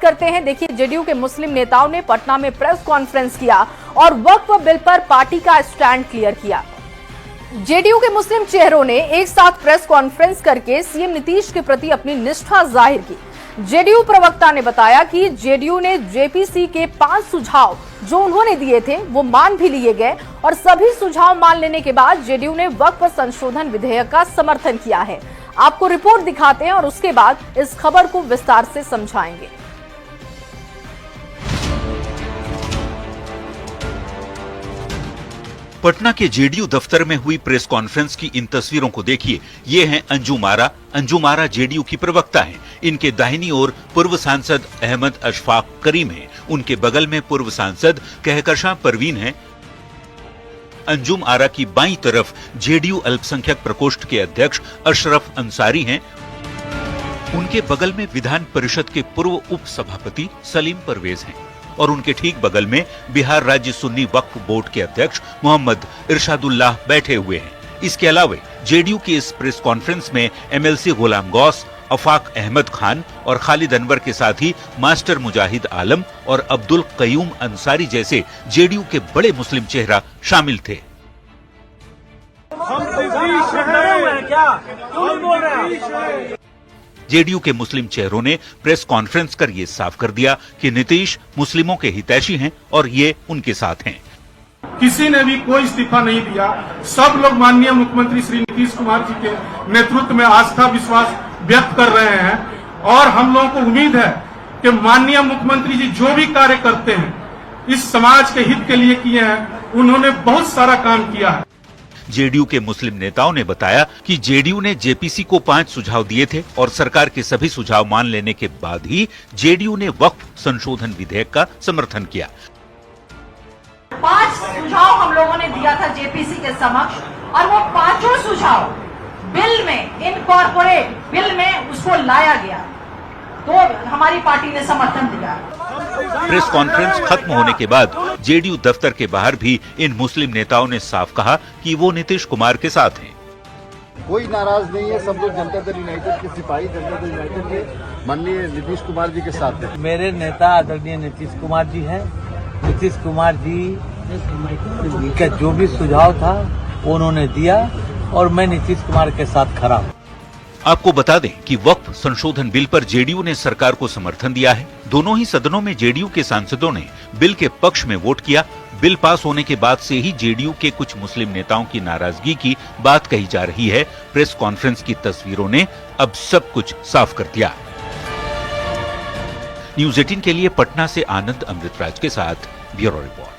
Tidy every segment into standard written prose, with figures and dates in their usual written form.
करते हैं, देखिए जेडीयू के मुस्लिम नेताओं ने पटना में प्रेस कॉन्फ्रेंस किया और वक्फ बिल पर पार्टी का स्टैंड क्लियर किया। जेडीयू के मुस्लिम चेहरों ने एक साथ प्रेस कॉन्फ्रेंस करके सीएम नीतीश के प्रति अपनी निष्ठा जाहिर की। जेडीयू प्रवक्ता ने बताया कि जेडीयू ने जेपीसी के 5 सुझाव जो उन्होंने दिए थे वो मान भी लिए गए और सभी सुझाव मान लेने के बाद जेडीयू ने वक्फ संशोधन विधेयक का समर्थन किया है। आपको रिपोर्ट दिखाते हैं और उसके बाद इस खबर को विस्तार से समझाएंगे। पटना के जेडीयू दफ्तर में हुई प्रेस कॉन्फ्रेंस की इन तस्वीरों को देखिए। ये हैं अंजुम आरा। अंजुम आरा जेडीयू की प्रवक्ता हैं। इनके दाहिनी ओर पूर्व सांसद अहमद अशफाक करीम हैं। उनके बगल में पूर्व सांसद कहकशां परवीन हैं। अंजुम आरा की बाईं तरफ जेडीयू अल्पसंख्यक प्रकोष्ठ के अध्यक्ष अशरफ अंसारी हैं। उनके बगल में विधान परिषद के पूर्व उप सभापति सलीम परवेज हैं और उनके ठीक बगल में बिहार राज्य सुन्नी वक्फ बोर्ड के अध्यक्ष मोहम्मद इरशादुल्लाह बैठे हुए हैं। इसके अलावा जेडीयू की इस प्रेस कॉन्फ्रेंस में एमएलसी गुलाम गौस, अफाक अहमद खान और खालिद अनवर के साथ ही मास्टर मुजाहिद आलम और अब्दुल कयूम अंसारी जैसे जेडीयू के बड़े मुस्लिम चेहरा शामिल थे। जेडीयू के मुस्लिम चेहरों ने प्रेस कॉन्फ्रेंस कर ये साफ कर दिया कि नीतीश मुस्लिमों के हितैषी हैं और ये उनके साथ हैं। किसी ने भी कोई इस्तीफा नहीं दिया। सब लोग माननीय मुख्यमंत्री श्री नीतीश कुमार जी के नेतृत्व में आस्था विश्वास व्यक्त कर रहे हैं और हम लोगों को उम्मीद है कि माननीय मुख्यमंत्री जी जो भी कार्य करते हैं इस समाज के हित के लिए किए हैं। उन्होंने बहुत सारा काम किया है। जेडीयू के मुस्लिम नेताओं ने बताया कि जेडीयू ने जेपीसी को 5 सुझाव दिए थे और सरकार के सभी सुझाव मान लेने के बाद ही जेडीयू ने वक्फ संशोधन विधेयक का समर्थन किया। 5 सुझाव हम लोगों ने दिया था जेपीसी के समक्ष और वो 5 सुझाव बिल में इनकॉर्पोरेट बिल में उसको लाया गया तो हमारी पार्टी ने समर्थन दिया। प्रेस कॉन्फ्रेंस खत्म होने के बाद जेडीयू दफ्तर के बाहर भी इन मुस्लिम नेताओं ने साफ कहा कि वो नीतीश कुमार के साथ हैं। कोई नाराज नहीं है। सब लोग जनता दल यूनाइटेड के सिपाही जनता दल यूनाइटेड के माननीय नीतीश कुमार जी के साथ हैं। मेरे नेता आदरणीय नीतीश कुमार जी हैं। नीतीश कुमार जी का जो भी सुझाव था उन्होंने दिया और मैं नीतीश कुमार के साथ खड़ा हूँ। आपको बता दें कि वक्फ संशोधन बिल पर जेडीयू ने सरकार को समर्थन दिया है। दोनों ही सदनों में जेडीयू के सांसदों ने बिल के पक्ष में वोट किया। बिल पास होने के बाद से ही जेडीयू के कुछ मुस्लिम नेताओं की नाराजगी की बात कही जा रही है। प्रेस कॉन्फ्रेंस की तस्वीरों ने अब सब कुछ साफ कर दिया। न्यूज़ 18 के लिए पटना से आनंद अमृतराज के साथ ब्यूरो रिपोर्ट।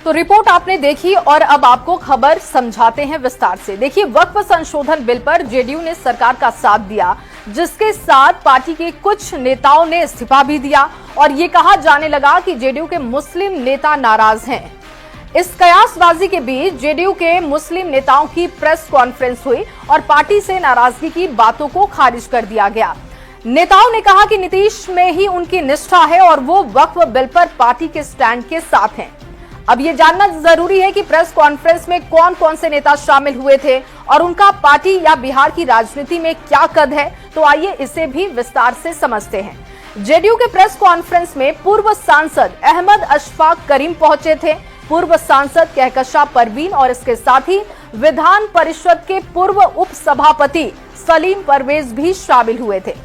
तो रिपोर्ट आपने देखी और अब आपको खबर समझाते हैं विस्तार से। देखिए, वक्फ संशोधन बिल पर जेडीयू ने सरकार का साथ दिया, जिसके साथ पार्टी के कुछ नेताओं ने इस्तीफा भी दिया और ये कहा जाने लगा कि जेडीयू के मुस्लिम नेता नाराज हैं। इस कयासबाजी के बीच जेडीयू के मुस्लिम नेताओं की प्रेस कॉन्फ्रेंस हुई और पार्टी से नाराजगी की बातों को खारिज कर दिया गया। नेताओं ने कहा कि नीतीश में ही उनकी निष्ठा है और वो वक्फ बिल पर पार्टी के स्टैंड के साथ हैं। अब ये जानना जरूरी है कि प्रेस कॉन्फ्रेंस में कौन कौन से नेता शामिल हुए थे और उनका पार्टी या बिहार की राजनीति में क्या कद है। तो आइए इसे भी विस्तार से समझते हैं। जेडीयू के प्रेस कॉन्फ्रेंस में पूर्व सांसद अहमद अशफाक करीम पहुंचे थे। पूर्व सांसद कहकशां परवीन और इसके साथ ही विधान परिषद के पूर्व उप सभापति सलीम परवेज भी शामिल हुए थे।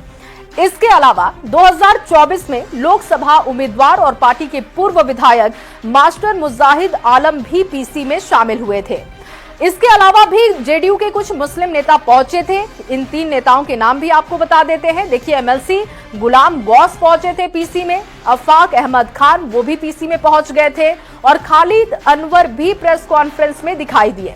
इसके अलावा 2024 में लोकसभा उम्मीदवार और पार्टी के पूर्व विधायक मास्टर मुजाहिद आलम भी पीसी में शामिल हुए थे। इसके अलावा भी जेडीयू के कुछ मुस्लिम नेता पहुंचे थे। इन 3 नेताओं के नाम भी आपको बता देते हैं। देखिए, एमएलसी गुलाम गौस पहुंचे थे पीसी में, अफाक अहमद खान वो भी पीसी में पहुंच गए थे और खालिद अनवर भी प्रेस कॉन्फ्रेंस में दिखाई दिए।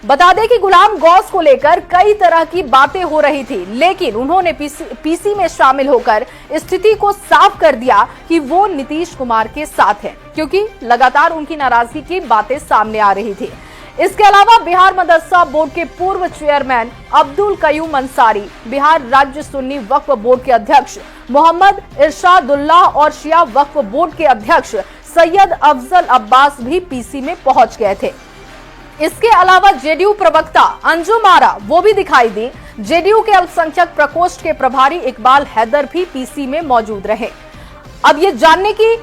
बता दें कि गुलाम गौस को लेकर कई तरह की बातें हो रही थी, लेकिन उन्होंने पीसी में शामिल होकर स्थिति को साफ कर दिया कि वो नीतीश कुमार के साथ हैं, क्योंकि लगातार उनकी नाराजगी की बातें सामने आ रही थी। इसके अलावा बिहार मदरसा बोर्ड के पूर्व चेयरमैन अब्दुल कयूम अंसारी, बिहार राज्य सुन्नी वक्फ बोर्ड के अध्यक्ष मोहम्मद इरशादुल्लाह और शिया वक्फ बोर्ड के अध्यक्ष सैयद अफजल अब्बास भी पीसी में पहुंच गए थे। इसके अलावा जेडीयू प्रवक्ता अंजुम आरा वो भी दिखाई दी, जेडीयू के अल्पसंख्यक प्रकोष्ठ के प्रभारी इकबाल हैदर भी पीसी में मौजूद रहे। अब ये जानने की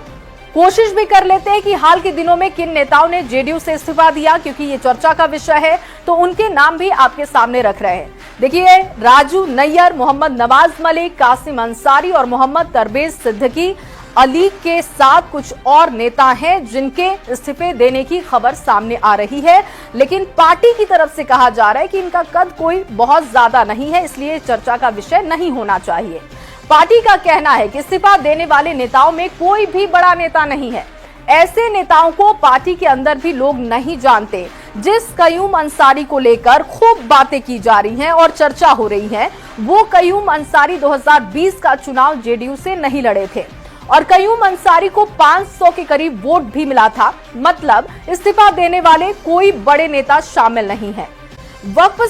कोशिश भी कर लेते हैं कि हाल के दिनों में किन नेताओं ने जेडीयू से इस्तीफा दिया, क्योंकि ये चर्चा का विषय है, तो उनके नाम भी आपके सामने रख रहे हैं। देखिए, राजू नैयर, मोहम्मद नवाज मलिक, कासिम अंसारी और मोहम्मद तरबेज सिद्दीकी अली के साथ कुछ और नेता हैं जिनके इस्तीफे देने की खबर सामने आ रही है, लेकिन पार्टी की तरफ से कहा जा रहा है कि इनका कद कोई बहुत ज्यादा नहीं है, इसलिए चर्चा का विषय नहीं होना चाहिए। पार्टी का कहना है कि इस्तीफा देने वाले नेताओं में कोई भी बड़ा नेता नहीं है। ऐसे नेताओं को पार्टी के अंदर भी लोग नहीं जानते। जिस कयूम अंसारी को लेकर खूब बातें की जा रही हैं और चर्चा हो रही है, वो कयूम अंसारी 2020 का चुनाव जेडीयू से नहीं लड़े थे और कयूम अंसारी को 500 के करीब वोट भी मिला था। मतलब इस्तीफा देने वाले कोई बड़े नेता शामिल नहीं है। वक्फ